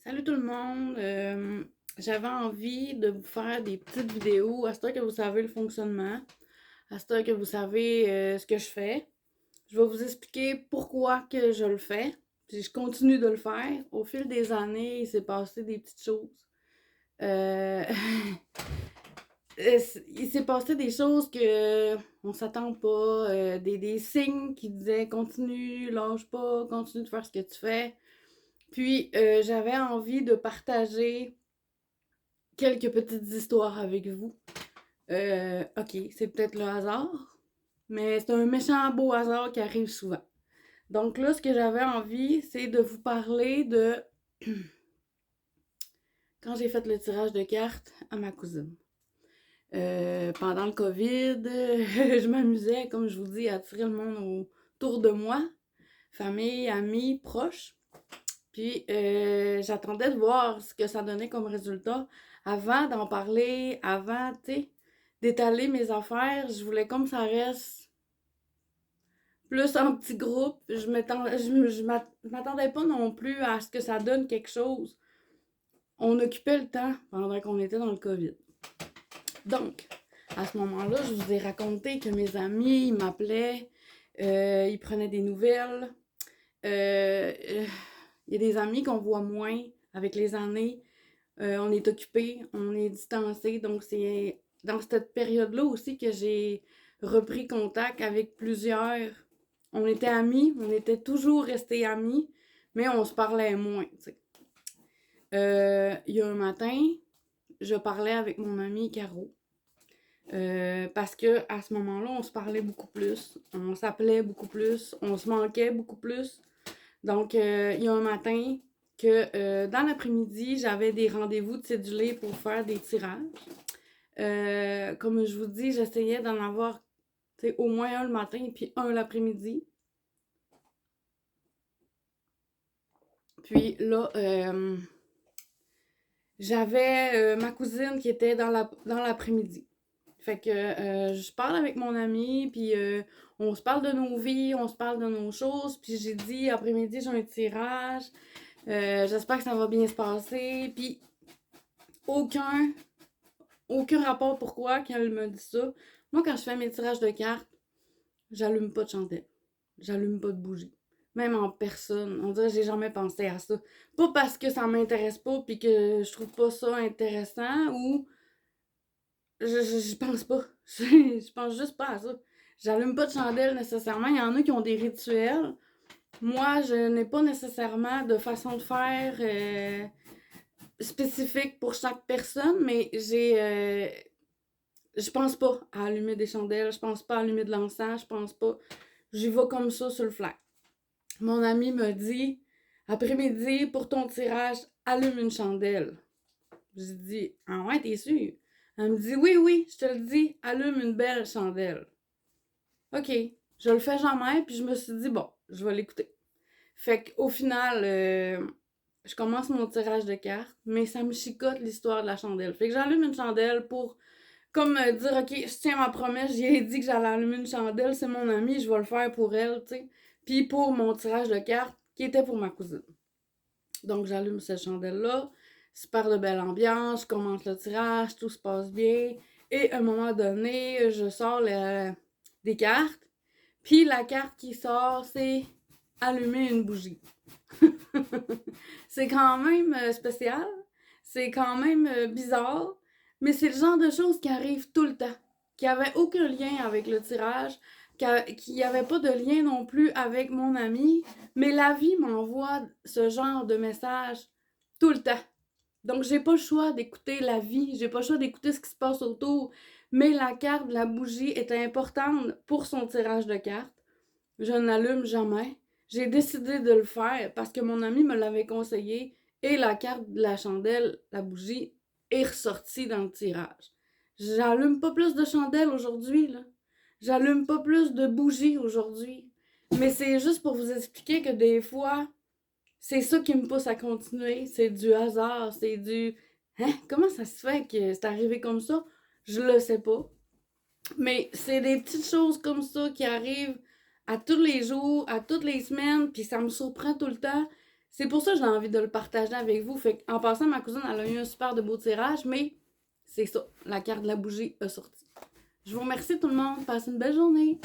Salut tout le monde! J'avais envie de vous faire des petites vidéos à ce temps que vous savez le fonctionnement, à ce temps que vous savez ce que je fais. Je vais vous expliquer pourquoi que je le fais, puis je continue de le faire. Au fil des années, il s'est passé des petites choses. Euh, il s'est passé des choses que on s'attend pas, des signes qui disaient continue, lâche pas, continue de faire ce que tu fais. Puis j'avais envie de partager quelques petites histoires avec vous. Ok, c'est peut-être le hasard, mais c'est un méchant beau hasard qui arrive souvent. Donc là, ce que j'avais envie, c'est de vous parler de quand j'ai fait le tirage de cartes à ma cousine. Pendant le COVID, je m'amusais, comme je vous dis, à tirer le monde autour de moi, famille, amis, proches. Puis j'attendais de voir ce que ça donnait comme résultat avant d'en parler, avant, tu sais, d'étaler mes affaires. Je voulais comme ça reste plus en petit groupe. Je m'attendais pas non plus à ce que ça donne quelque chose. On occupait le temps pendant qu'on était dans le COVID. Donc, à ce moment-là, je vous ai raconté que mes amis, ils m'appelaient, ils prenaient des nouvelles. Il y a des amis qu'on voit moins avec les années. On est occupé, on est distancé. Donc, c'est dans cette période-là aussi que j'ai repris contact avec plusieurs. On était amis, on était toujours restés amis, mais on se parlait moins, tu sais. Il y a un matin, je parlais avec mon amie Caro. Parce que à ce moment-là, on se parlait beaucoup plus, on s'appelait beaucoup plus, on se manquait beaucoup plus. Donc, il y a un matin que dans l'après-midi, j'avais des rendez-vous de cédulés pour faire des tirages. Comme je vous dis, j'essayais d'en avoir au moins un le matin et puis un l'après-midi. Puis là, j'avais ma cousine qui était dans l'après-midi. Fait que je parle avec mon ami, puis on se parle de nos vies, on se parle de nos choses. Puis j'ai dit, après-midi, j'ai un tirage. J'espère que ça va bien se passer. Puis aucun, aucun rapport pourquoi quand elle me dit ça. Moi, quand je fais mes tirages de cartes, j'allume pas de chandelle. J'allume pas de bougie. Même en personne. On dirait que j'ai jamais pensé à ça. Pas parce que ça m'intéresse pas puis que je trouve pas ça intéressant ou je pense pas. Je pense juste pas à ça. J'allume pas de chandelle nécessairement. Il y en a qui ont des rituels. Moi, je n'ai pas nécessairement de façon de faire spécifique pour chaque personne, mais je pense pas à allumer des chandelles, je pense pas à allumer de l'encens, je pense pas. J'y vais comme ça sur le fly. Mon ami me dit, après-midi, pour ton tirage, allume une chandelle. J'ai dit, ah ouais, t'es sûr? Elle me dit, oui, oui, je te le dis, allume une belle chandelle. Ok, je le fais jamais, puis je me suis dit, bon, je vais l'écouter. Fait qu'au final, je commence mon tirage de cartes, mais ça me chicote l'histoire de la chandelle. Fait que j'allume une chandelle pour comme dire, ok, je tiens ma promesse, j'ai dit que j'allais allumer une chandelle, c'est mon amie, je vais le faire pour elle, tu sais. Puis pour mon tirage de cartes, qui était pour ma cousine. Donc j'allume cette chandelle-là, super de belle ambiance, je commence le tirage, tout se passe bien. Et à un moment donné, je sors des cartes. Puis la carte qui sort, c'est allumer une bougie. C'est quand même spécial, c'est quand même bizarre, mais c'est le genre de choses qui arrivent tout le temps, qui n'avaient aucun lien avec le tirage, qui n'avait pas de lien non plus avec mon ami, mais la vie m'envoie ce genre de message tout le temps. Donc j'ai pas le choix d'écouter la vie, j'ai pas le choix d'écouter ce qui se passe autour, mais la carte de la bougie est importante pour son tirage de cartes. Je n'allume jamais. J'ai décidé de le faire parce que mon ami me l'avait conseillé et la carte de la chandelle, la bougie, est ressortie dans le tirage. J'allume pas plus de chandelles aujourd'hui, là. J'allume pas plus de bougies aujourd'hui. Mais c'est juste pour vous expliquer que des fois, c'est ça qui me pousse à continuer. C'est du hasard, c'est du... Hein? Comment ça se fait que c'est arrivé comme ça? Je le sais pas. Mais c'est des petites choses comme ça qui arrivent à tous les jours, à toutes les semaines, puis ça me surprend tout le temps. c'est pour ça que j'ai envie de le partager avec vous. Fait en passant, ma cousine, elle a eu un super de beau tirage, mais c'est ça, la carte de la bougie a sorti. Je vous remercie tout le monde. Passez une belle journée.